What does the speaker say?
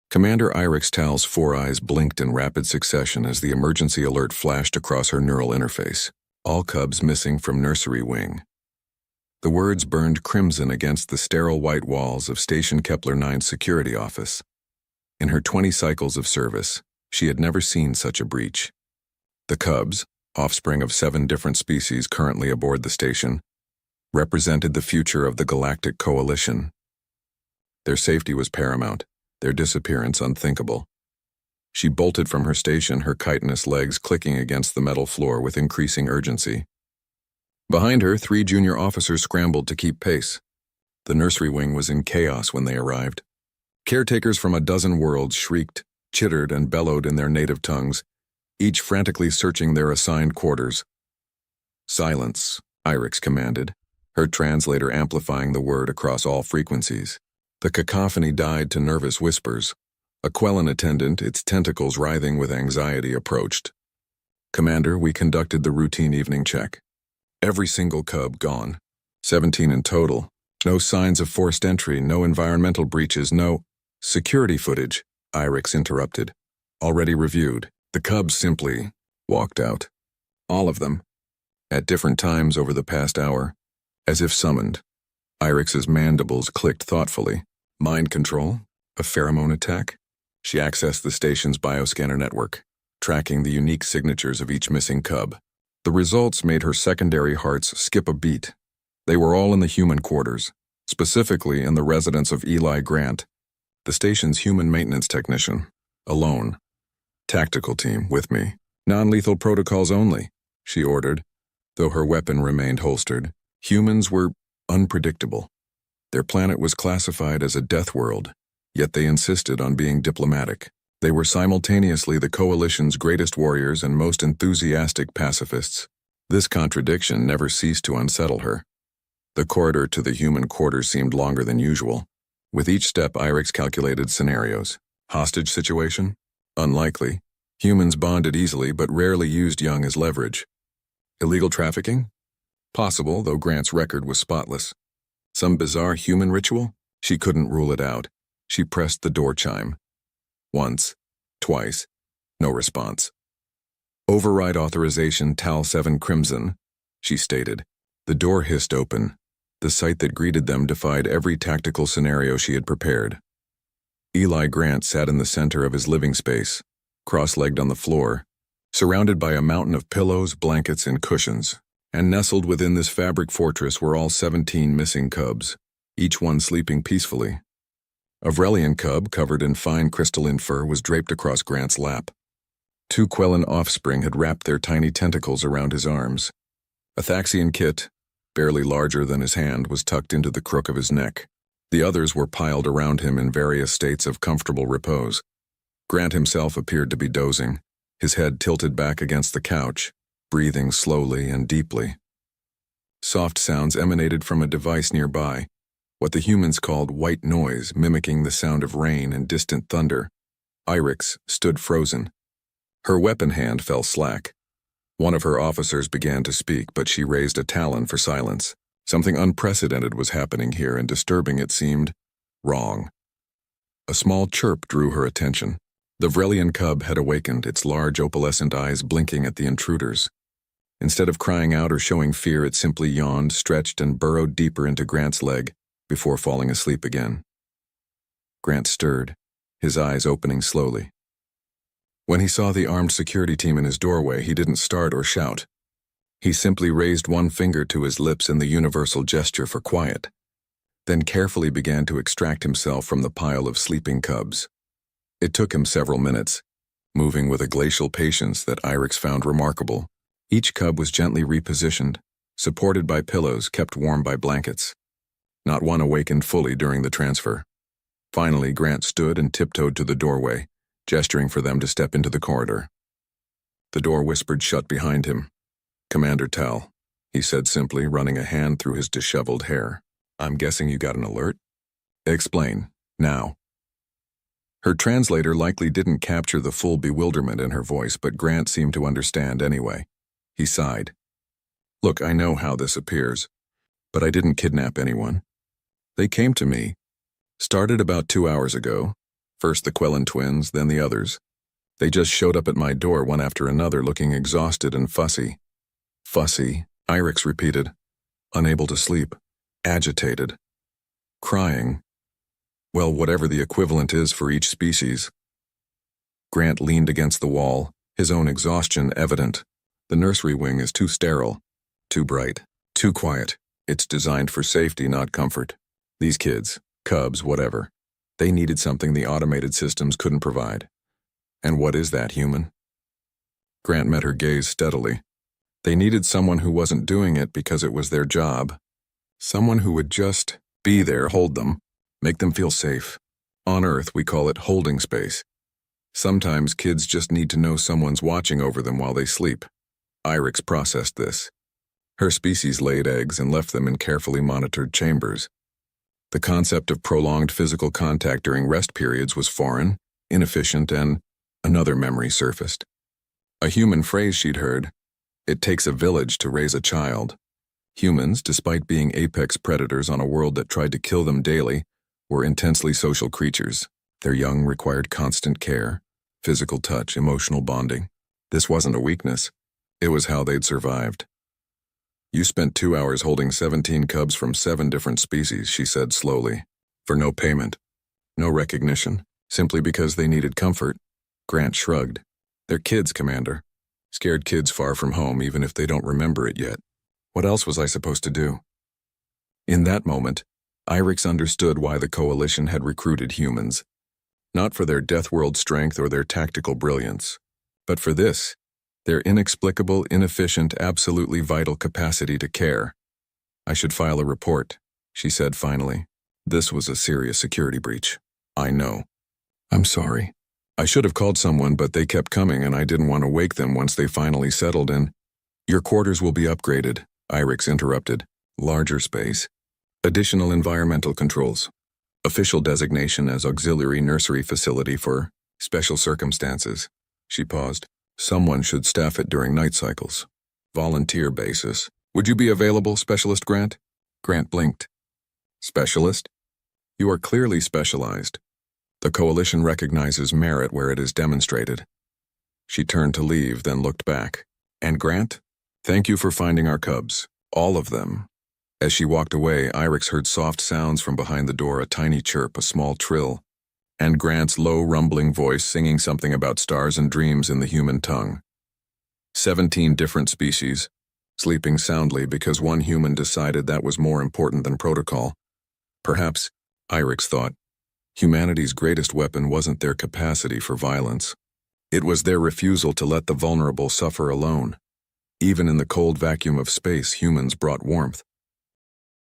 Commander Irix Tal's four eyes blinked in rapid succession as the emergency alert flashed across her neural interface. All cubs missing from nursery wing. The words burned crimson against the sterile white walls of Station Kepler 9's security office. In her 20 cycles of service, she had never seen such a breach. The cubs, offspring of 7 different species currently aboard the station, represented the future of the Galactic Coalition. Their safety was paramount, their disappearance unthinkable. She bolted from her station, her chitinous legs clicking against the metal floor with increasing urgency. Behind her, 3 junior officers scrambled to keep pace. The nursery wing was in chaos when they arrived. Caretakers from a dozen worlds shrieked, chittered, and bellowed in their native tongues, each frantically searching their assigned quarters. "Silence," Irix commanded, her translator amplifying the word across all frequencies. The cacophony died to nervous whispers. A Quellan attendant, its tentacles writhing with anxiety, approached. "Commander, we conducted the routine evening check. Every single cub gone. 17 in total. No signs of forced entry, no environmental breaches, no—" "Security footage," Irix interrupted. "Already reviewed. The cubs simply walked out. All of them. At different times over the past hour. As if summoned." Irix's mandibles clicked thoughtfully. Mind control? A pheromone attack? She accessed the station's bioscanner network, tracking the unique signatures of each missing cub. The results made her secondary hearts skip a beat. They were all in the human quarters, specifically in the residence of Eli Grant, the station's human maintenance technician, alone. "Tactical team, with me. Non-lethal protocols only," she ordered, though her weapon remained holstered. Humans were unpredictable. Their planet was classified as a death world, yet they insisted on being diplomatic. They were simultaneously the Coalition's greatest warriors and most enthusiastic pacifists. This contradiction never ceased to unsettle her. The corridor to the human quarters seemed longer than usual. With each step, Irix calculated scenarios. Hostage situation? Unlikely. Humans bonded easily but rarely used young as leverage. Illegal trafficking? Possible, though Grant's record was spotless. Some bizarre human ritual? She couldn't rule it out. She pressed the door chime. Once, twice, no response. "Override authorization Tal 7 Crimson," she stated. The door hissed open. The sight that greeted them defied every tactical scenario she had prepared. Eli Grant sat in the center of his living space, cross-legged on the floor, surrounded by a mountain of pillows, blankets, and cushions. And nestled within this fabric fortress were all 17 missing cubs, each one sleeping peacefully. A Vrelian cub covered in fine crystalline fur was draped across Grant's lap. 2 Quellan offspring had wrapped their tiny tentacles around his arms. A Thaxian kit, barely larger than his hand, was tucked into the crook of his neck. The others were piled around him in various states of comfortable repose. Grant himself appeared to be dozing, his head tilted back against the couch, breathing slowly and deeply. Soft sounds emanated from a device nearby, what the humans called white noise, mimicking the sound of rain and distant thunder. Irix stood frozen. Her weapon hand fell slack. One of her officers began to speak, but she raised a talon for silence. Something unprecedented was happening here, and disturbing it seemed. Wrong. A small chirp drew her attention. The Vrelian cub had awakened, its large opalescent eyes blinking at the intruders. Instead of crying out or showing fear, it simply yawned, stretched, and burrowed deeper into Grant's leg before falling asleep again. Grant stirred, his eyes opening slowly. When he saw the armed security team in his doorway, he didn't start or shout. He simply raised one finger to his lips in the universal gesture for quiet, then carefully began to extract himself from the pile of sleeping cubs. It took him several minutes, moving with a glacial patience that Irix found remarkable. Each cub was gently repositioned, supported by pillows kept warm by blankets. Not one awakened fully during the transfer. Finally, Grant stood and tiptoed to the doorway, gesturing for them to step into the corridor. The door whispered shut behind him. "Commander Tal," he said simply, running a hand through his disheveled hair. "I'm guessing you got an alert?" "Explain, now." Her translator likely didn't capture the full bewilderment in her voice, but Grant seemed to understand anyway. He sighed. "Look, I know how this appears, but I didn't kidnap anyone. They came to me. Started about 2 hours ago. First the Quellen twins, then the others. They just showed up at my door one after another looking exhausted and fussy. Fussy, Irix repeated. Unable to sleep. Agitated. Crying. Well, whatever the equivalent is for each species. Grant leaned against the wall, his own exhaustion evident. The nursery wing is too sterile, too bright, too quiet. It's designed for safety, not comfort. These kids, cubs, whatever, they needed something the automated systems couldn't provide. And what is that, human? Grant met her gaze steadily. They needed someone who wasn't doing it because it was their job. Someone who would just be there, hold them, make them feel safe. On Earth, we call it holding space. Sometimes kids just need to know someone's watching over them while they sleep. Irix processed this. Her species laid eggs and left them in carefully monitored chambers. The concept of prolonged physical contact during rest periods was foreign, inefficient, and another memory surfaced. A human phrase she'd heard, "It takes a village to raise a child." Humans, despite being apex predators on a world that tried to kill them daily, were intensely social creatures. Their young required constant care, physical touch, emotional bonding. This wasn't a weakness. It was how they'd survived. "You spent 2 hours holding 17 cubs from 7 different species," she said slowly, "for no payment, no recognition, simply because they needed comfort." Grant shrugged. "They're kids, Commander. Scared kids far from home, even if they don't remember it yet. What else was I supposed to do?" In that moment, Irix understood why the Coalition had recruited humans. Not for their death world strength or their tactical brilliance, but for this, their inexplicable, inefficient, absolutely vital capacity to care. "I should file a report," she said finally. "This was a serious security breach. I know. I'm sorry. I should have called someone, but they kept coming and I didn't want to wake them once they finally settled in." "Your quarters will be upgraded," Irix interrupted. "Larger space. Additional environmental controls. Official designation as auxiliary nursery facility for special circumstances." She paused. "Someone should staff it during night cycles. Volunteer basis. Would you be available, Specialist Grant?" Grant blinked. "Specialist? You are clearly specialized. The Coalition recognizes merit where it is demonstrated." She turned to leave, then looked back. "And Grant? Thank you for finding our cubs. All of them." As she walked away, Irix heard soft sounds from behind the door, a tiny chirp, a small trill, and Grant's low, rumbling voice singing something about stars and dreams in the human tongue. 17 different species, sleeping soundly because one human decided that was more important than protocol. Perhaps, Irix thought, humanity's greatest weapon wasn't their capacity for violence. It was their refusal to let the vulnerable suffer alone. Even in the cold vacuum of space, humans brought warmth.